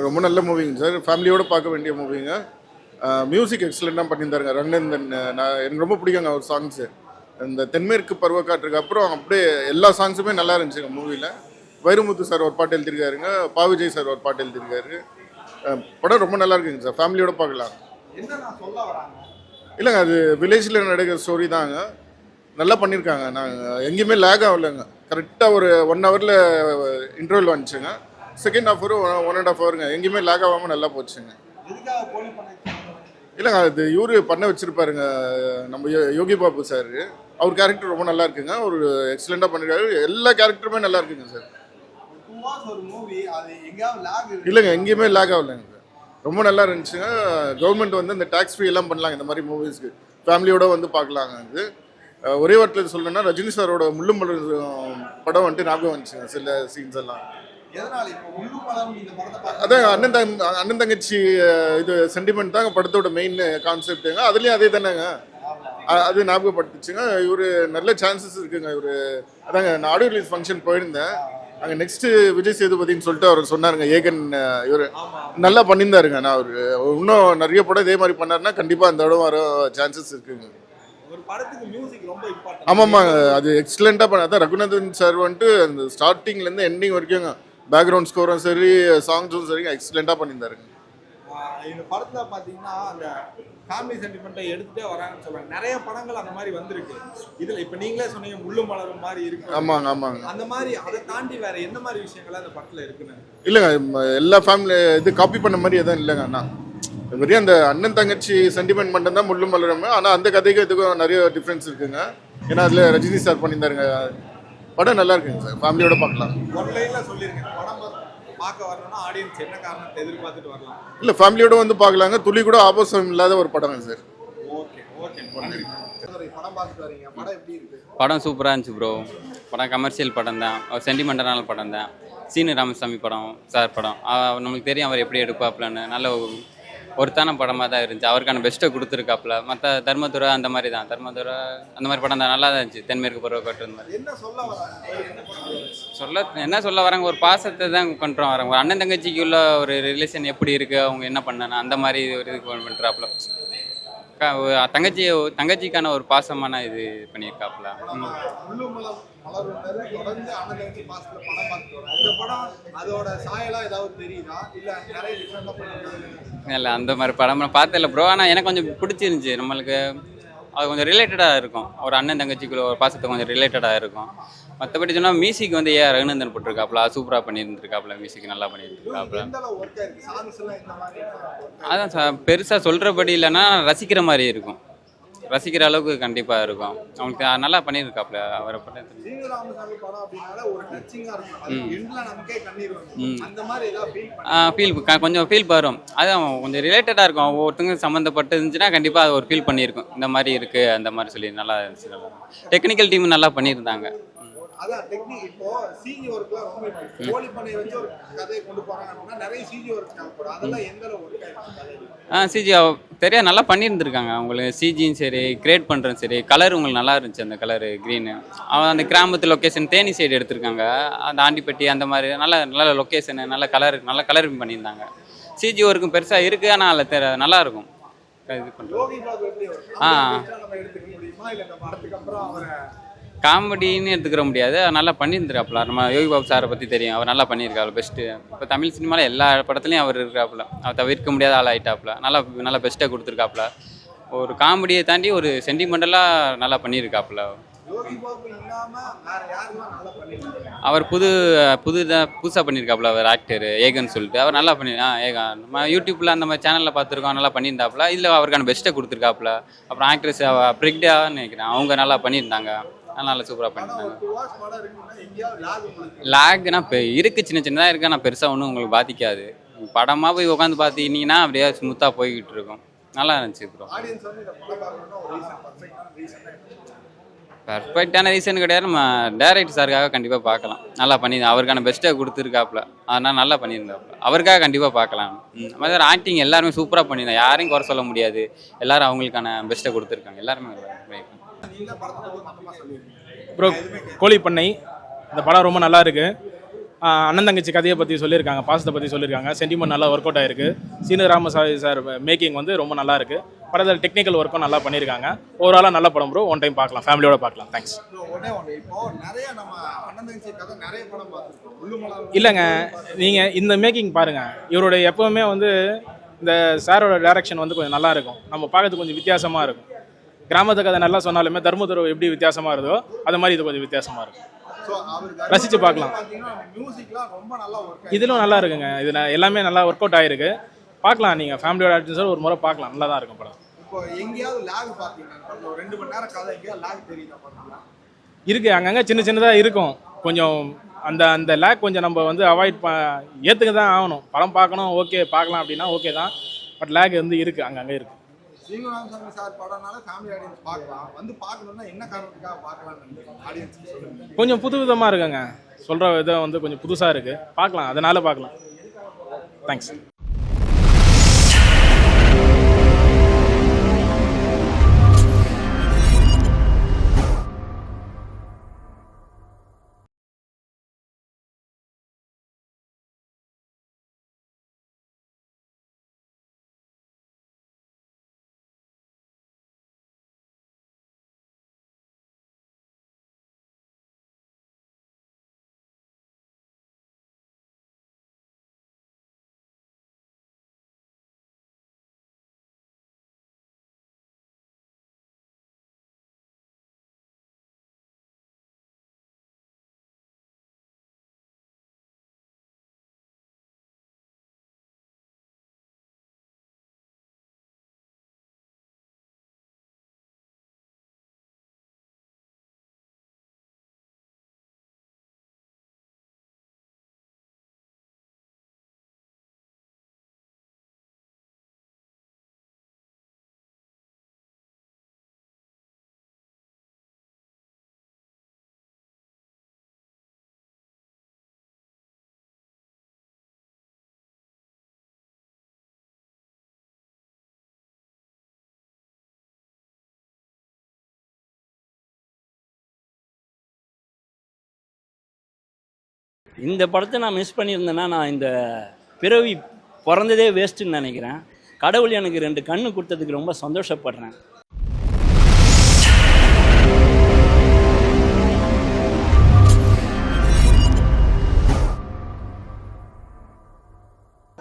ரொம்ப நல்ல மூவிங்க சார். ஃபேமிலியோடு பார்க்க வேண்டிய மூவிங்க. மியூசிக் எக்ஸலண்ட்டாக பண்ணியிருந்தாருங்க ரங்கநந்தன். எனக்கு ரொம்ப பிடிக்குங்க அவர் சாங்ஸு. இந்த தென்மேற்கு பருவக்காற்றுக்கு அப்புறம் அப்படியே எல்லா சாங்ஸுமே நல்லா இருந்துச்சுங்க மூவியில். வைரமுத்து சார் ஒரு பாட்டு எழுதியிருக்காருங்க, பாவிஜய் சார் ஒரு பாட்டு எழுதியிருக்காரு. படம் ரொம்ப நல்லா இருக்குங்க சார், ஃபேமிலியோடு பார்க்கலாம். இல்லைங்க, அது வில்லேஜில் நடக்கிற ஸ்டோரி தாங்க. நல்லா பண்ணியிருக்காங்க. நாங்கள் எங்கேயுமே லேக் ஆகலைங்க. கரெக்டாக ஒரு 1 ஹவரில் இன்டர்வல் வந்துச்சுங்க. செகண்ட் ஹாஃப் ஒரு 1.5 ஹவருங்க. எங்கேயுமே லேக் ஆகாமல் நல்லா போச்சுங்க. இல்லைங்க, அது இவரு பண்ண வச்சுருப்பாருங்க, நம்ம யோகி பாபு சார். அவர் கேரக்டர் ரொம்ப நல்லா இருக்குங்க. ஒரு எக்ஸலண்ட்டாக பண்ணியிருக்காரு. எல்லா கேரக்டருமே நல்லா இருக்குங்க சார். இல்லைங்க, எங்கேயுமே லேக் ஆகலைங்க சார். ரொம்ப நல்லா இருந்துச்சுங்க. கவர்மெண்ட் வந்து இந்த டேக்ஸ் ஃப்ரீ எல்லாம் பண்ணலாங்க இந்த மாதிரி மூவிஸ்க்கு. ஃபேமிலியோடு வந்து பார்க்கலாங்க. அது ஒரே வாரத்தில் சொல்லணும்னா ரஜினி சாரோட முள்ளும் மலரும் படம் வந்துட்டு ஞாபகம் வந்துச்சுங்க சில சீன்ஸ் எல்லாம். அதான் அண்ணன் தங்கச்சி இது சென்டிமெண்ட் தாங்க படத்தோட மெயின் கான்செப்டுங்க. அதுலேயும் அதே தானேங்க, அது ஞாபகப்படுத்துச்சுங்க. இவர் நல்ல சான்சஸ் இருக்குங்க. இவர் அதாங்க, நான் ஆடியோ ரிலீஸ் ஃபங்க்ஷன் போயிருந்தேன். அங்கே நெக்ஸ்ட்டு விஜய் சேதுபதினு சொல்லிட்டு அவர் சொன்னாருங்க. ஏகன் இவர் நல்லா பண்ணியிருந்தாருங்க. நான் அவர் இன்னும் நிறைய படம் இதே மாதிரி பண்ணாருன்னா கண்டிப்பாக அந்த இடம் வர சான்சஸ் இருக்குங்க. ஆமாம்மா, அது எக்ஸலண்ட்டாக பண்ண. ரகுநாதன் சார் வந்துட்டு அந்த ஸ்டார்டிங்லேருந்து எண்டிங் வரைக்கும் பேக்ரவுண்ட் ஸ்கோரும் சரி, சாங்ஸும் சரி எக்ஸலண்ட்டாக பண்ணியிருந்தாருங்க. இந்த படத்துல பாத்தீங்கன்னா அந்த ஃபேமிலி சென்டிமெண்ட்டை எடுத்துட்டே வராங்கன்னு சொல்றாங்க. நிறைய படங்கள் அந்த மாதிரி வந்திருக்கு. இதுல இப்ப நீங்களே சொன்னீங்க முள்ளும் மலரும் மாதிரி இருக்கு. ஆமாங்க. அந்த மாதிரி அதை தாண்டி வேற என்ன மாதிரி விஷயங்கள் அந்த படத்துல இருக்குன்னு? இல்லைங்க, எல்லா ஃபேமிலி இது காப்பி பண்ண மாதிரி எதுவும் இல்லைங்க. அண்ணா வெறும் அந்த அண்ணன் தங்கச்சி சென்டிமெண்ட் மட்டும் தான் முள்ளும் மலரும். ஆனால் அந்த கதைக்கும் இதுக்கும் நிறைய டிஃப்ரென்ஸ் இருக்குங்க. ஏன்னா அதில் ரஜினி சார் பண்ணியிருந்தாருங்க. படம் நல்லா இருக்குங்க சார், ஃபேமிலியோட பார்க்கலாம். ஒன்லைன்ல சொல்லிருக்கேன், படம் பார்க்க வரணும்னா ஆடியன்ஸ் என்ன காரணத்தை எதிர்பார்த்துட்டு வரலாம்? இல்லை, ஃபேமிலியோட வந்து பார்க்கலாங்க. துளி கூட ஆபோசம் இல்லாத ஒரு படம் சார். ஓகே. படம் பார்த்துட்டு வரீங்க, படம் எப்படி இருக்கு? படம் சூப்பராக இருந்துச்சு ப்ரோ. படம் கமர்ஷியல் படம் தான், சென்டிமெண்டலான படம் தான். சீனு ராமசாமி படம் சார் படம். நம்மளுக்கு தெரியும் அவர் எப்படி எடுப்பாப்லன்னு. நல்ல ஒருத்தான படமாக தான் இருந்துச்சு. அவருக்கான பெஸ்ட்டை கொடுத்துருக்காப்புல. மற்ற தர்மதுரை அந்த மாதிரி தான், தர்மதுரை அந்த மாதிரி படம் தான் நல்லா தான் இருந்துச்சு. தென்மேற்கு பருவக்காற்று அந்த மாதிரி என்ன சொல்ல வராங்க, ஒரு பாசத்தை தான் பண்ணுறோம் வராங்க. ஒரு அண்ணன் தங்கச்சிக்குள்ள ஒரு ரிலேஷன் எப்படி இருக்குது, அவங்க என்ன பண்ணணும் அந்த மாதிரி ஒரு இது பண்ணுறாப்புல. தங்கச்சிக்கான ஒரு பாசமான இது பண்ணியிருக்காப்புல. இல்லை அந்த மாதிரி படம் பார்த்ததில்ல ப்ரோ. ஆனால் எனக்கு கொஞ்சம் பிடிச்சிருந்துச்சி. நம்மளுக்கு அது கொஞ்சம் ரிலேட்டடாக இருக்கும். ஒரு அண்ணன் தங்கச்சிக்குள்ள ஒரு பாசத்தை கொஞ்சம் ரிலேட்டடாக இருக்கும். மற்றபடி சொன்னால் மியூசிக் வந்து ரகுநந்தன் போட்டிருக்காப்புல. சூப்பராக பண்ணியிருந்துருக்காப்புல. மியூசிக் நல்லா பண்ணியிருந்துருக்காப்புல. அதான் பெருசாக சொல்கிறபடி இல்லைன்னா ரசிக்கிற மாதிரி இருக்கும். ரசிக்கிற அளவுக்கு கண்டிப்பாக இருக்கும். அவங்களுக்கு நல்லா பண்ணியிருக்காப்புல. அவரை ஃபீல் கொஞ்சம் ஃபீல் வரும். அதான் கொஞ்சம் ரிலேட்டடாக இருக்கும். ஒவ்வொருத்தங்க சம்மந்தப்பட்டு இருந்துச்சுன்னா கண்டிப்பாக அது ஒரு ஃபீல் பண்ணியிருக்கும். இந்த மாதிரி இருக்குது அந்த மாதிரி சொல்லி நல்லா இருந்துச்சு. நல்லா டெக்னிக்கல் டீம் நல்லா பண்ணியிருந்தாங்க. சிஜி தெரியா நல்லா பண்ணியிருந்துருக்காங்க. அவங்களுக்கு சிஜியும் சரி, கிரியேட் பண்ணுறதும் சரி, கலர் உங்களுக்கு நல்லா இருந்துச்சு. அந்த கலரு க்ரீனு. அவன் அந்த கிராமத்து லொக்கேஷன் தேனி சைடு எடுத்திருக்காங்க. அந்த ஆண்டிப்பட்டி அந்த மாதிரி நல்ல லொக்கேஷனு, நல்ல கலரிங் பண்ணியிருந்தாங்க. சிஜி ஒர்க்கும் பெருசாக இருக்குது. ஆனால் அதில் நல்லா இருக்கும் இது பண்ணுறது. காமெடின்னு எடுத்துக்கிற முடியாது, நல்லா பண்ணியிருந்துருக்காப்புல. நம்ம யோகி பாபு சாரை பற்றி தெரியும், அவர் நல்லா பண்ணியிருக்காப்புல. பெஸ்ட்டு இப்போ தமிழ் சினிமாவில் எல்லா படத்துலையும் அவர் இருக்கிறாப்புல. அவர் தவிர்க்க முடியாத ஆள் ஆகிட்டாப்புல. நல்லா பெஸ்ட்டாக கொடுத்துருக்காப்புல. ஒரு காமெடியை தாண்டி ஒரு சென்டிமெண்டலாக நல்லா பண்ணியிருக்காப்புல. அவர் புதுசாக பண்ணியிருக்காப்புல. அவர் ஆக்டர் ஏகன் சொல்லிட்டு அவர் நல்லா ஏகன் நம்ம யூடியூப்பில் அந்த மாதிரி சேனலில் பார்த்துருக்கோம். நல்லா பண்ணியிருந்தாப்புல. இதில் அவருக்கான பெஸ்ட்டை கொடுத்துருக்காப்புல. அப்புறம் ஆக்ட்ரஸ் பிரிக்டான்னு நினைக்கிறேன், அவங்க நல்லா பண்ணியிருந்தாங்க. நல்லா சூப்பராக பண்ணியிருந்தாங்க. லேக்னா இப்போ இருக்குது, சின்னதாக இருக்குது. ஆனால் பெருசாக ஒன்றும் உங்களுக்கு பாதிக்காது. படமாக போய் உட்காந்து பார்த்துக்கிட்டிங்கன்னா அப்படியே ஸ்மூத்தாக போய்கிட்டு இருக்கும். நல்லா இருந்துச்சு ப்ரோ. பர்ஃபெக்டான ரீசன் கிடையாது. நம்ம டைரக்டர் சாருக்காக கண்டிப்பாக பார்க்கலாம். நல்லா பண்ணி அவருக்கான பெஸ்ட்டை கொடுத்துருக்காப்புல. அதனால் நல்லா பண்ணியிருந்தாப்புல. அவருக்காக கண்டிப்பாக பார்க்கலாம். மாதிரி ஆக்டிங் எல்லாருமே சூப்பராக பண்ணியிருந்தாங்க. யாரையும் குறை சொல்ல முடியாது. எல்லோரும் அவங்களுக்கான பெஸ்ட்டை கொடுத்துருக்காங்க. எல்லாருமே ப்ரோ கோழி பண்ணை இந்த படம் ரொம்ப நல்லா இருக்குது. அண்ணன் தங்கச்சி கதையை பற்றி சொல்லியிருக்காங்க, பாசத்தை பற்றி சொல்லியிருக்காங்க. சென்டிமெண்ட் நல்லா ஒர்க் அவுட் ஆயிருக்கு. சீனு ராமசாமி சார் மேக்கிங் வந்து ரொம்ப நல்லா இருக்கு. படத்தில் டெக்னிக்கல் ஒர்க்கும் நல்லா பண்ணியிருக்காங்க. ஓவராலாக நல்ல படம் ப்ரோ. ஒன் டைம் பார்க்கலாம், ஃபேமிலியோட பார்க்கலாம். தேங்க்ஸ். இப்போ நிறைய நம்ம அண்ணன் தங்கச்சி கதை நிறைய படம் பார்த்துருக்கோம். உள்ளுமலர் இல்லைங்க, நீங்கள் இந்த மேக்கிங் பாருங்கள். இவருடைய எப்போவுமே வந்து இந்த சாரோட டைரக்ஷன் வந்து கொஞ்சம் நல்லா இருக்கும். நம்ம பார்க்கறதுக்கு கொஞ்சம் வித்தியாசமாக இருக்கும். கிராமத்து கதை நல்லா சொன்னாலுமே தர்மதுரை எப்படி வித்தியாசமாக இருந்தோ அது மாதிரி இது கொஞ்சம் வித்தியாசமாக இருக்கும். ரசித்து பார்க்கலாம். மியூசிக்லாம் ரொம்ப நல்லா ஒர்க் இதிலும் நல்லா இருக்குங்க. இது எல்லாமே நல்லா ஒர்க் அவுட் ஆகிருக்கு. பார்க்கலாம், நீங்கள் ஃபேமிலியோட சார் ஒரு முறை பார்க்கலாம். நல்லா தான் இருக்கும் படம். இப்போ எங்கேயாவது லேக் பார்த்தீங்கன்னா 2 மணி நேரம் கதை எங்கேயாவது லேக் தெரியுதா பண்ணலாம் இருக்குது. அங்கங்கே சின்ன சின்னதாக இருக்கும். கொஞ்சம் அந்த அந்த லேக் கொஞ்சம் நம்ம வந்து அவாய்ட் ஏற்றுக்க தான் ஆகணும். படம் பார்க்கணும், ஓகே பார்க்கலாம் அப்படின்னா ஓகே தான். பட் லேக் வந்து இருக்குது, அங்கங்கே இருக்குது. சீனு ராமசாமி சார் படம்னால ஃபேமிலி ஆடியன்ஸ் பார்க்கலாம். வந்து பார்க்கணும்னா என்ன காரணத்துக்காக பார்க்கலாம்னு ஆடியன்ஸ் சொல்லுங்க. கொஞ்சம் புது விதமாக இருக்குங்க. சொல்கிற விதம் வந்து கொஞ்சம் புதுசாக இருக்குது. பார்க்கலாம், அதனால பார்க்கலாம். தேங்க்ஸ். இந்த படத்தை நான் மிஸ் பண்ணியிருந்தேன்னா நான் இந்த பிறவி பிறந்ததே வேஸ்ட்டுன்னு நினைக்கிறேன். கடவுள் எனக்கு 2 கண்ணு கொடுத்ததுக்கு ரொம்ப சந்தோஷப்படுறேன்.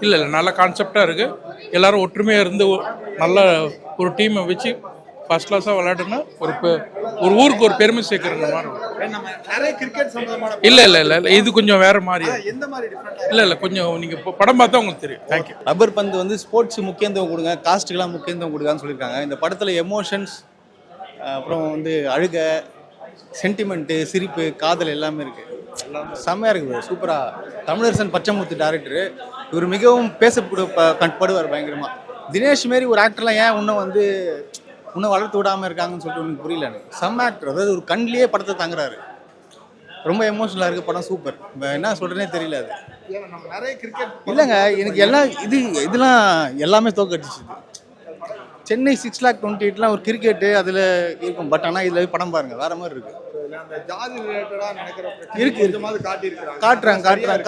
இல்லை நல்ல கான்செப்டாக இருக்குது. எல்லோரும் ஒற்றுமையாக இருந்து நல்ல ஒரு டீமை வச்சு ஃபர்ஸ்ட் கிளாஸாக விளையாடுனா ஒரு ஊருக்கு ஒரு பெருமை சேர்க்குற மாதிரி நம்ம நிறைய கிரிக்கெட் சம்பந்தமான இல்லை இது கொஞ்சம் வேறு மாதிரி. எந்த மாதிரி டிஃபரெண்ட் இல்லை கொஞ்சம் நீங்கள் படம் பார்த்தா உங்களுக்கு தெரியும். தேங்க்யூ. ரப்பர் பந்து வந்து ஸ்போர்ட்ஸ் முக்கியத்துவம் கொடுங்க, காஸ்ட்டுக்கெல்லாம் முக்கியத்துவம் கொடுக்கான்னு சொல்லியிருக்காங்க. இந்த படத்தில் எமோஷன்ஸ், அப்புறம் வந்து அழுக, சென்டிமெண்ட்டு, சிரிப்பு, காதல் எல்லாமே இருக்குது. செம்மையாக இருக்குது. சூப்பராக. தமிழரசன் பச்சைமுத்து டேரக்டரு. இவர் மிகவும் பேசப்படுவார் பயங்கரமாக. தினேஷ் மாரி ஒரு ஆக்டர்லாம் ஏன் இன்னும் வளர்த்து விடாமல் இருக்காங்கன்னு சொல்லிட்டு எனக்கு புரியல. எனக்கு செம்ம ஆக்டர். அதாவது ஒரு கண்ணிலேயே படத்தை தாங்குறாரு. ரொம்ப எமோஷனலாக இருக்குது படம். சூப்பர். என்ன சொல்கிறேனே தெரியல. அது நம்ம நிறைய கிரிக்கெட் இல்லைங்க, எனக்கு எல்லாம் இதெல்லாம் எல்லாமே தோக்கடிச்சிச்சு. சென்னை 6,28,000 ஒரு கிரிக்கெட்டு அதில் இருக்கும். பட் ஆனால் இதில் படம் பாருங்கள் வேறு மாதிரி இருக்குது. அந்த ஜாதி ரிலேட்டடாக நடக்கிற இருக்கு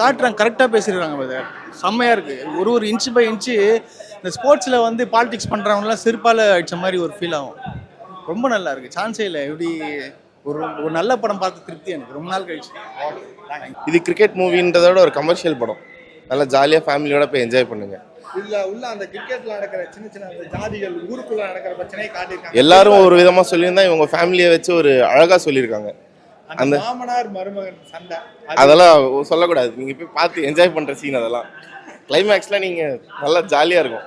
காட்டுறாங்க கரெக்டாக பேசிடுறாங்க. செம்மையாக இருக்குது. ஒரு இன்ச்சு பை இன்ச்சு இந்த ஸ்போர்ட்ஸில் வந்து பாலிடிக்ஸ் பண்ணுறவங்களாம் செருப்பால் அடித்த மாதிரி ஒரு ஃபீல் ஆகும். ரொம்ப நல்லா இருக்குது. சான்ஸே இல்லை. எப்படி ஒரு நல்ல படம் பார்த்து திருப்தி எனக்கு ரொம்ப நாள் கழிச்சு. இது கிரிக்கெட் மூவின்றதோட ஒரு கமர்ஷியல் படம். நல்லா ஜாலியாக ஃபேமிலியோட போய் என்ஜாய் பண்ணுங்கள். இதுல உள்ள அந்த கிரிக்கெட்ல நடக்கிற சின்ன சின்ன ஜாதிகள், ஊருக்குள்ள நடக்கிற பிரச்சனையை காட்டியிருக்காங்க. எல்லாரும் ஒரு விதமாக சொல்லியிருந்தா இவங்க ஃபேமிலியை வச்சு ஒரு அழகாக சொல்லியிருக்காங்க. அந்த மாமனார் மருமகன் சண்டை அதெல்லாம் சொல்லக்கூடாது. நீங்கள் போய் பார்த்து என்ஜாய் பண்ணுற சீன். அதெல்லாம் கிளைமேக்ஸில் நீங்கள் நல்லா ஜாலியாக இருக்கும்.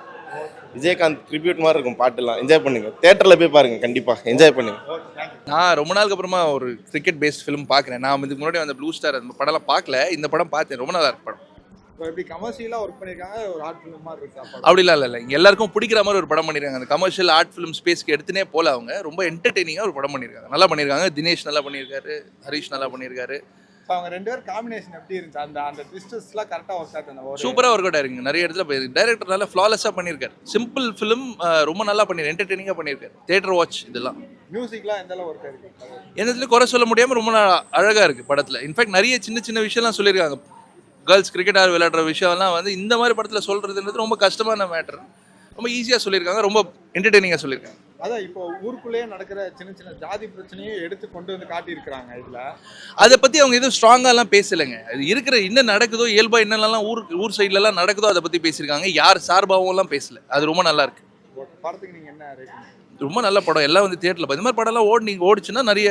விஜயகாந்த் ட்ரிபியூட் மாதிரி இருக்கும். பாட்டுலாம் என்ஜாய் பண்ணுங்கள். தேட்டரில் போய் பாருங்கள், கண்டிப்பாக என்ஜாய் பண்ணுங்கள். நான் ரொம்ப நாளுக்கு அப்புறமா ஒரு கிரிக்கெட் பேஸ்ட் ஃபிலிம் பார்க்குறேன். நான் இதுக்கு முன்னாடி அந்த ப்ளூ ஸ்டார் அந்த படம்லாம் பார்க்கல. இந்த படம் பார்த்தேன். ரொம்ப நல்லா இருக்கு படம். எப்படி கமர்ஷியலாக ஒர்க் பண்ணியிருக்காங்க, ஒரு ஆர்ட் ஃபிலிம் மாதிரி இருக்கா? அப்படிலாம் இல்லை. எல்லாருக்கும் பிடிக்கிற மாதிரி ஒரு படம் பண்ணியிருக்காங்க. அந்த கமர்ஷியல் ஆர்ட் ஃபிலிம் ஸ்பேஸ்க்கு எடுத்துனே போல அவங்க ரொம்ப என்டர்டெய்னிங்காக ஒரு படம் பண்ணியிருக்காங்க. நல்லா பண்ணியிருக்காங்க. தினேஷ் நல்லா பண்ணியிருக்காரு, ஹரிஷ் நல்லா பண்ணியிருக்காரு. அவங்க 2 பேர் காம்பினேஷன் எப்படி இருந்துச்சு? அந்த ட்விஸ்டர்ஸ்லாம் கரெக்டாக ஒர்க் ஆகுது. சூப்பராக ஒர்க் அவுட் ஆயிருங்க. நிறைய இடத்துல டைரக்டர் நல்லா ஃப்ளாலெஸ்ஸாக பண்ணியிருக்காரு. சிம்பிள் ஃபிலிம் ரொம்ப நல்லா என்டர்டெய்னிங்காக பண்ணியிருக்காரு. தியேட்டர் வாட்ச் இதெல்லாம். மியூசிக்லாம் எந்த அளவு ஒர்க் ஆயிருக்கு? எந்த இடத்துல குறை சொல்ல முடியாமல் ரொம்ப அழகாக இருக்குது படத்தில். இன்ஃபேக்ட் நிறைய சின்ன சின்ன விஷயம்லாம் சொல்லியிருக்காங்க. கேர்ள்ஸ் கிரிக்கெட் விளையாடுற விஷயம்லாம் வந்து இந்த மாதிரி படத்தில் சொல்கிறதுன்றது ரொம்ப கஷ்டமான மேட்டர். ரொம்ப ஈஸியாக சொல்லியிருக்காங்க, ரொம்ப என்டர்டெய்னிங்காக சொல்லியிருக்காங்க. அதான் இப்போ ஊருக்குள்ளேயே நடக்கிற சின்ன சின்ன ஜாதி பிரச்சனையை எடுத்து கொண்டு வந்து காட்டியிருக்கிறாங்க இதுல. அதை பற்றி அவங்க எதுவும் ஸ்ட்ராங்காலாம் பேசலைங்க. அது இருக்கிற என்ன நடக்குதோ இயல்பாக என்னென்னலாம் ஊர் சைட்லலாம் நடக்குதோ அதை பற்றி பேசியிருக்காங்க. யார் சார்பாகவும் பேசல. அது ரொம்ப நல்லா இருக்கு. படத்துக்கு நீங்க என்ன ரேட்டிங்? ரொம்ப நல்ல படம். எல்லாம் வந்து தியேட்டரில் இந்த மாதிரி படம்லாம் ஓடிச்சுன்னா நிறைய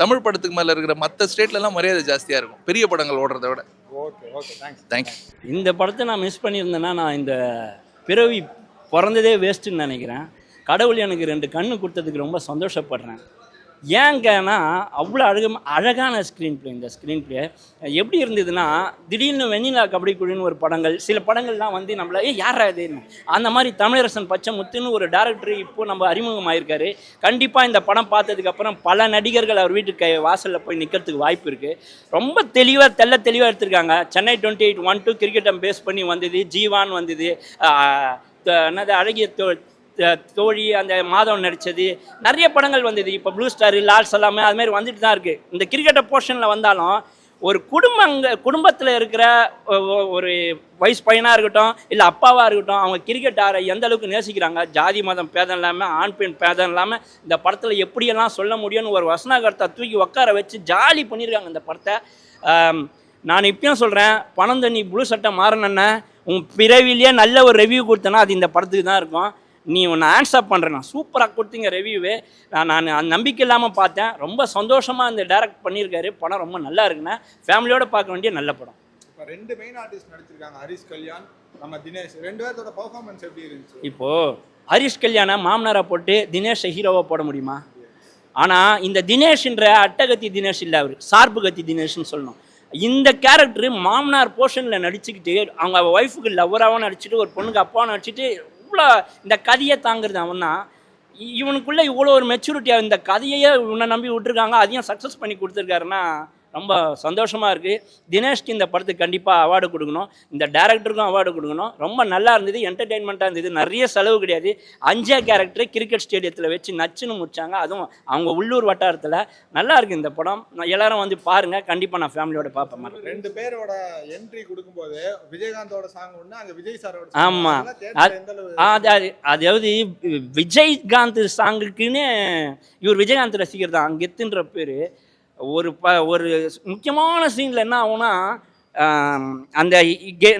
தமிழ் படத்துக்கு மேலே இருக்கிற மற்ற ஸ்டேட்லலாம் மரியாதை ஜாஸ்தியாக இருக்கும் பெரிய படங்கள் ஓடுறத விட. Okay okay, thank you. இந்த படத்தை நான் மிஸ் பண்ணியிருந்தேன்னா நான் இந்த பிறவி பிறந்ததே வேஸ்ட்டுன்னு நினைக்கிறேன். கடவுள் எனக்கு 2 கண்ணு கொடுத்ததுக்கு ரொம்ப சந்தோஷப்படுறேன். ஏங்கன்னா அவ்வளோ அழகான ஸ்க்ரீன் ப்ளே. இந்த ஸ்க்ரீன் ப்ளே எப்படி இருந்ததுன்னா, திடீர்னு வெண்ணிலா கபடி குழுன்னு ஒரு படங்கள், சில படங்கள்லாம் வந்து நம்மள யாரா இதுன்னு அந்த மாதிரி தமிழரசன் பச்சைமுத்துன்னு ஒரு டேரக்டர் இப்போ நம்ம அறிமுகமாயிருக்காரு. கண்டிப்பாக இந்த படம் பார்த்ததுக்கப்புறம் பல நடிகர்கள் அவர் வீட்டுக்கு வாசலில் போய் நிற்கிறதுக்கு வாய்ப்பு இருக்குது. ரொம்ப தெளிவாக எடுத்திருக்காங்க. சென்னை 28-1-2 கிரிக்கெட்டை பேஸ் பண்ணி வந்தது. ஜீவான் வந்தது, என்னது அழகிய தோழி, அந்த மாதவன் நடித்தது, நிறைய படங்கள் வந்தது. இப்போ ப்ளூ ஸ்டார், லால் சலாமே அதுமாரி வந்துட்டு தான் இருக்குது. இந்த கிரிக்கெட்டை போர்ஷனில் வந்தாலும் ஒரு குடும்பத்தில் இருக்கிற ஒரு வயசு பையனாக இருக்கட்டும், இல்லை அப்பாவாக இருக்கட்டும், அவங்க கிரிக்கெட் ஆட எந்த அளவுக்கு நேசிக்கிறாங்க. ஜாதி மதம் பேதம் இல்லாமல், ஆண் பெண் பேதம் இல்லாமல் இந்த படத்தில் எப்படியெல்லாம் சொல்ல முடியும்னு ஒரு வசனகர்த்தா தூக்கி உட்கார வச்சு ஜாலி பண்ணியிருக்காங்க இந்த படத்தை. நான் இப்பயும் சொல்கிறேன், பணம் தண்ணி ப்ளூ சட்டை மாறினேன்னா உன் பிறவிலேயே நல்ல ஒரு ரிவ்யூ கொடுத்தேன்னா அது இந்த படத்துக்கு தான் இருக்கும். நீ ஒன்று ஆன்சர் பண்ணுறேன், சூப்பராக கொடுத்தீங்க ரிவ்யூவே. நான் அந்த நம்பிக்கை இல்லாமல் பார்த்தேன். ரொம்ப சந்தோஷமாக இந்த டைரக்ட் பண்ணியிருக்காரு. படம் ரொம்ப நல்லா இருக்குண்ணே, ஃபேமிலியோடு பார்க்க வேண்டிய நல்ல படம். இப்போ 2 மெயின் ஆர்டிஸ்ட் நடிச்சிருக்காங்க, ஹரிஷ் கல்யாண், நம்ம தினேஷ். 2 பேர்த்தோட பெர்ஃபார்மன்ஸ் எப்படி இருந்துச்சு? இப்போது ஹரிஷ் கல்யாணை மாமனாரை போட்டு தினேஷை ஹீரோவை போட முடியுமா? ஆனால் இந்த தினேஷ்ன்ற அட்டகத்தி தினேஷ் இல்லை, அவர் சார்பு கத்தி தினேஷ்னு சொல்லணும். இந்த கேரக்டரு மாமனார் போர்ஷனில் நடிச்சுக்கிட்டு அவங்க ஒய்ஃபுக்கு லவ்வராகவும் நடிச்சுட்டு ஒரு பொண்ணுக்கு அப்பாவும் நடிச்சுட்டு இவ்வளோ இந்த கதையை தாங்கிறது அவன்னா. இவனுக்குள்ளே இவ்வளோ ஒரு மெச்சூரிட்டியாக இந்த கதையே இவனை நம்பி விட்டுருக்காங்க, அதையும் சக்ஸஸ் பண்ணி கொடுத்துருக்காருன்னா ரொம்ப சந்தோஷமாக இருக்குது. தினேஷ்க்கு இந்த படத்துக்கு கண்டிப்பாக அவார்டு கொடுக்கணும், இந்த டேரக்டருக்கும் அவார்டு கொடுக்கணும். ரொம்ப நல்லா இருந்தது, என்டர்டெயின்மெண்ட்டாக இருந்தது, நிறைய செலவு கிடையாது. 5 கேரக்டர் கிரிக்கெட் ஸ்டேடியத்தில் வச்சு நச்சுன்னு முடிச்சாங்க, அதுவும் அவங்க உள்ளூர் வட்டாரத்தில். நல்லா இருக்குது இந்த படம். எல்லாரும் வந்து பாருங்கள், கண்டிப்பாக நான் ஃபேமிலியோட பார்ப்பேன். 2 பேரோட என்ட்ரி கொடுக்கும்போது விஜயகாந்தோட சாங் ஒன்று, அங்கே விஜய் சாரோட. ஆமாம், அதாவது விஜயகாந்த் சாங்குக்குன்னு இவர் விஜயகாந்த் ரசிகர் தான். கெத்துன்ற பேர். ஒரு முக்கியமான சீனில் என்ன ஆகும்னா, அந்த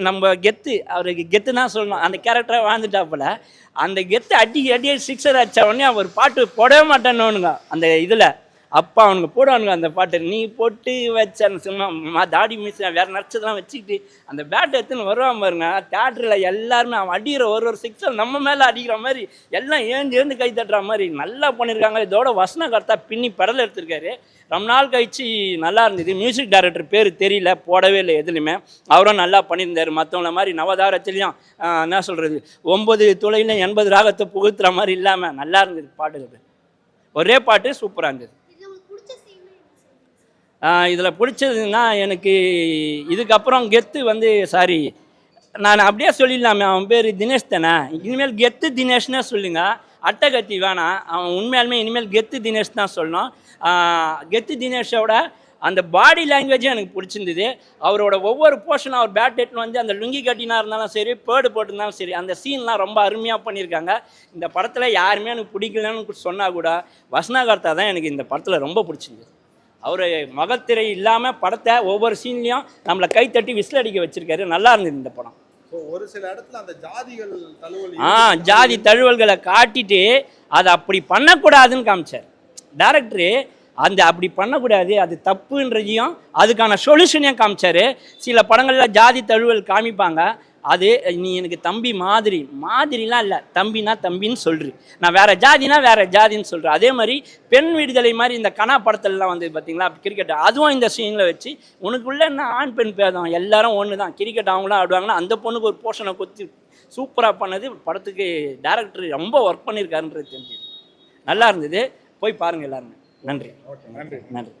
நம்ம கெத்து, அவருக்கு கெத்து தான் சொல்லணும், அந்த கேரக்டராக வாழ்ந்துட்டாப்புல. அந்த கெத்து அடி 6 அடித்த உடனே அவர் பாட்டு போடவே மாட்டேன்னு அந்த இதில் அப்பா அவனுக்கு போடுவானுங்க அந்த பாட்டு. நீ போட்டு வச்ச சும்மா தாடி மிஸ் வேறு நடிச்சதெல்லாம் வச்சுக்கிட்டு அந்த பேட்டை எடுத்துன்னு வருவான் பாருங்க. தேட்டரில் எல்லாருமே அவன் அடிக்கிற ஒரு 6 நம்ம மேலே அடிக்கிற மாதிரி எல்லாம் ஏந்து கை தட்டுற மாதிரி நல்லா பண்ணியிருக்காங்க. இதோட வசனகர்த்தா பின்னி பெடல் எடுத்திருக்காரு. ரொம்ப நாள் கழிச்சு நல்லா இருந்தது. மியூசிக் டைரக்டர் பேர் தெரியல, போடவே இல்லை எதுலையுமே. அவரும் நல்லா பண்ணியிருந்தார். மற்றவங்கள மாதிரி நவதாரத்துலேயும் என்ன சொல்கிறது 9 துளையிலும் 80 ராகத்தை புகுத்துற மாதிரி இல்லாமல் நல்லா இருந்தது பாட்டுகள். ஒரே பாட்டு சூப்பராக இருந்தது. இதில் பிடிச்சதுன்னா எனக்கு இதுக்கப்புறம் கெத்து வந்து நான் அப்படியே சொல்லிடலாமே, அவன் பேர் தினேஷ் தானே, இனிமேல் கெத்து தினேஷ்னே சொல்லுங்க, அட்டகத்தி வேணாம். அவன் உண்மையாலுமே இனிமேல் கெத்து தினேஷ் தான் சொல்லணும். கெத்து தினேஷோட அந்த பாடி லாங்குவேஜும் எனக்கு பிடிச்சிருந்தது. அவரோட ஒவ்வொரு போர்ஷனும் அவர் பேட் எட்டுன்னு வந்து அந்த லுங்கி கட்டினா இருந்தாலும் சரி, பேர்டு போட்டிருந்தாலும் சரி, அந்த சீன்லாம் ரொம்ப அருமையாக பண்ணியிருக்காங்க. இந்த படத்தில் யாருமே எனக்கு பிடிக்கலன்னு சொன்னால் கூட வசனகர்த்தா தான் எனக்கு இந்த படத்தில் ரொம்ப பிடிச்சிருந்தது. அவர் மகத்திரை இல்லாமல் படத்தை ஒவ்வொரு சீன்லேயும் நம்மளை கைத்தட்டி விசில் அடிக்க வச்சுருக்காரு. நல்லா இருந்தது இந்த படம். ஒரு சில இடத்துல அந்த ஜாதிகள் தழுவல், ஜாதி தழுவல்களை காட்டிட்டு அதை அப்படி பண்ணக்கூடாதுன்னு காமிச்சார் டைரக்டரு. அப்படி பண்ணக்கூடாது, அது தப்புன்றதையும் அதுக்கான சொல்யூஷனையும் காமிச்சார். சில படங்களில் ஜாதி தழுவல் காமிப்பாங்க, அது நீ எனக்கு தம்பி மாதிரிலாம் இல்லை, தம்பினா தம்பின்னு சொல்கிறேன், நான் வேறு ஜாதினா வேறு ஜாதின்னு சொல்கிறேன். அதே மாதிரி பெண் விடுதலை மாதிரி இந்த கனா படத்துலலாம் வந்து பார்த்திங்களா கிரிக்கெட், அதுவும் இந்த சீனில் வச்சு உனக்குள்ளே என்ன ஆண் பெண் பேதம் எல்லாரும் ஒன்று தான், கிரிக்கெட் அவங்களாம் ஆடுவாங்கன்னா அந்த பொண்ணுக்கு ஒரு போர்ஷனை கொத்தி சூப்பராக பண்ணது. படத்துக்கு டைரக்டர் ரொம்ப ஒர்க் பண்ணியிருக்காருன்றது தெரிஞ்சது. நல்லா இருந்தது, போய் பாருங்கள் எல்லாருமே. நன்றி. நன்றி. நன்றி.